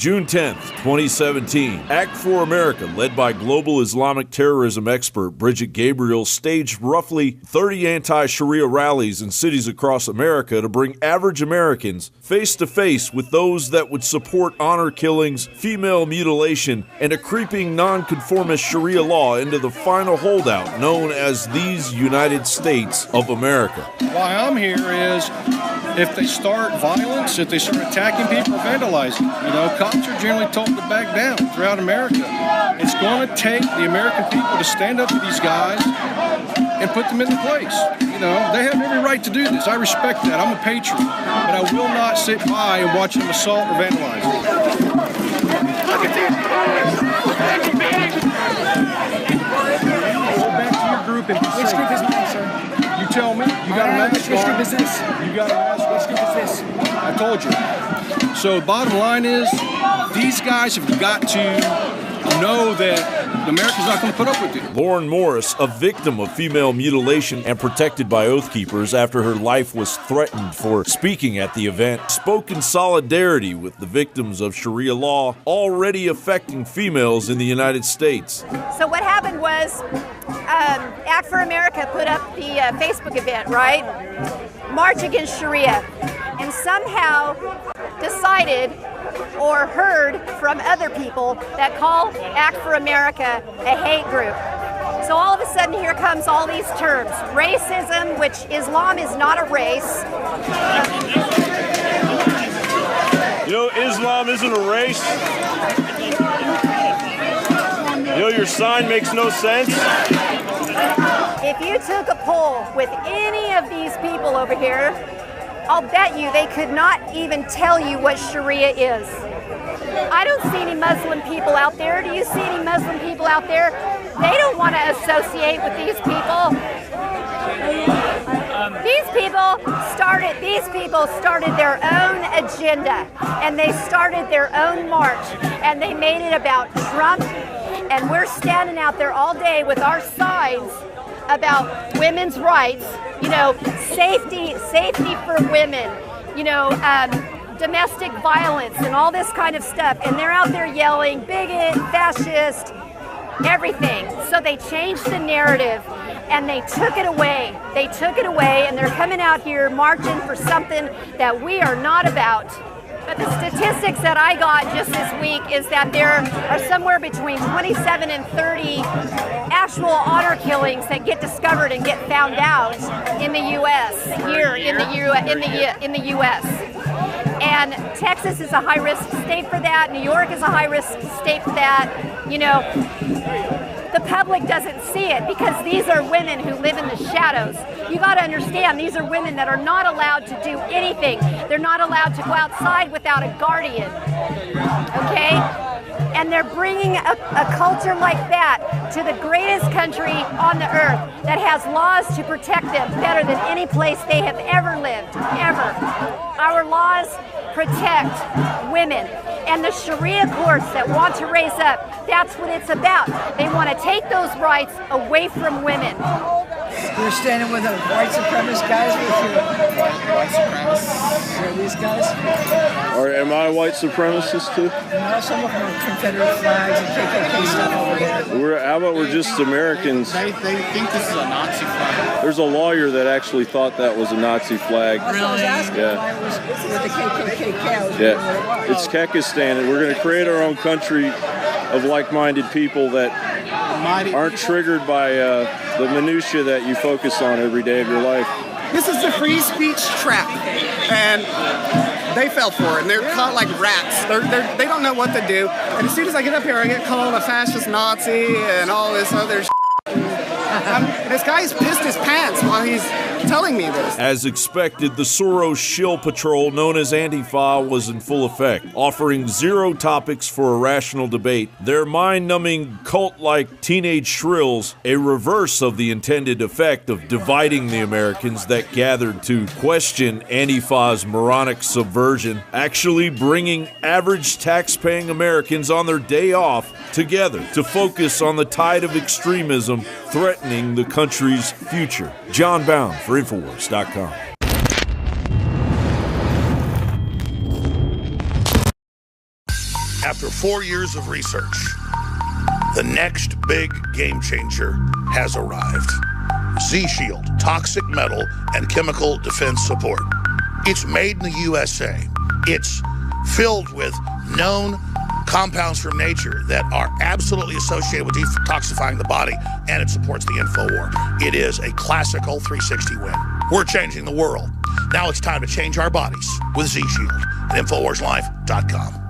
June 10th, 2017, Act for America, led by global Islamic terrorism expert Bridget Gabriel, staged roughly 30 anti-Sharia rallies in cities across America to bring average Americans face-to-face with those that would support honor killings, female mutilation, and a creeping non-conformist Sharia law into the final holdout known as these United States of America. Why I'm here is if they start violence, if they start attacking people, vandalizing, cops are generally told to back down throughout America. It's going to take the American people to stand up to these guys and put them into place. They have every right to do this. I respect that. I'm a patriot. But I will not sit by and watch them assault or vandalize. Go back to your group and be safe. Which group is mine, sir? You tell me. You got a mask on. Which group is this? You got a mask on. Which group is this? I told you. So bottom line is, these guys have got to know that America's not going to put up with it. Lauren Morris, a victim of female mutilation and protected by Oath Keepers after her life was threatened for speaking at the event, spoke in solidarity with the victims of Sharia law already affecting females in the United States. So what happened was, Act for America put up the Facebook event, right? March Against Sharia, and somehow decided or heard from other people that call Act for America a hate group. So all of a sudden here comes all these terms. Racism, which Islam is not a race. Islam isn't a race. Your sign makes no sense. If you took a poll with any of these people over here, I'll bet you they could not even tell you what Sharia is. I don't see any Muslim people out there. Do you see any Muslim people out there? They don't want to associate with these people. These people started their own agenda, and they started their own march, and they made it about Trump, and we're standing out there all day with our signs about women's rights, safety for women, domestic violence and all this kind of stuff. And they're out there yelling, bigot, fascist, everything. So they changed the narrative and they took it away. And they're coming out here marching for something that we are not about. But the statistics that I got just this week is that there are somewhere between 27 and 30 actual honor killings that get discovered and get found out in the U.S. here in the U.S. And Texas is a high-risk state for that. New York is a high-risk state for that. The public doesn't see it because these are women who live in the shadows. You got to understand, these are women that are not allowed to do anything. They're not allowed to go outside without a guardian, okay? And they're bringing a culture like that to the greatest country on the earth that has laws to protect them better than any place they have ever lived, ever. Our laws protect women. And the Sharia courts that want to raise up, that's what it's about. They want to take those rights away from women. You're standing with the white supremacist guys with your white supremacists? Are these guys? Or am I a white supremacist too? No, some of them are Confederate flags and KKK stuff over there. How about we're just Americans? They think this is a Nazi flag. There's a lawyer that actually thought that was a Nazi flag. Really? I was asking why it was with the KKK. Yeah, it's Kekistan, and we're going to create our own country of like-minded people that aren't triggered by the minutia that you focus on every day of your life. This is the free speech trap, and they fell for it, and they're caught like rats. They don't know what to do, and as soon as I get up here, I get called a fascist Nazi and all this other shit. This guy's pissed his pants while he's telling me this. As expected, the Soros shill patrol known as Antifa was in full effect, offering zero topics for a rational debate. Their mind-numbing cult-like teenage shrills, a reverse of the intended effect of dividing the Americans that gathered to question Antifa's moronic subversion, actually bringing average tax-paying Americans on their day off together to focus on the tide of extremism threatening the country's future. John Bound for Infowars.com. After 4 years of research, the next big game changer has arrived. Z-Shield, toxic metal and chemical defense support. It's made in the USA. It's filled with known compounds from nature that are absolutely associated with detoxifying the body, and it supports the InfoWar. It is a classical 360 win. We're changing the world. Now it's time to change our bodies with Z-Shield at InfoWarsLife.com.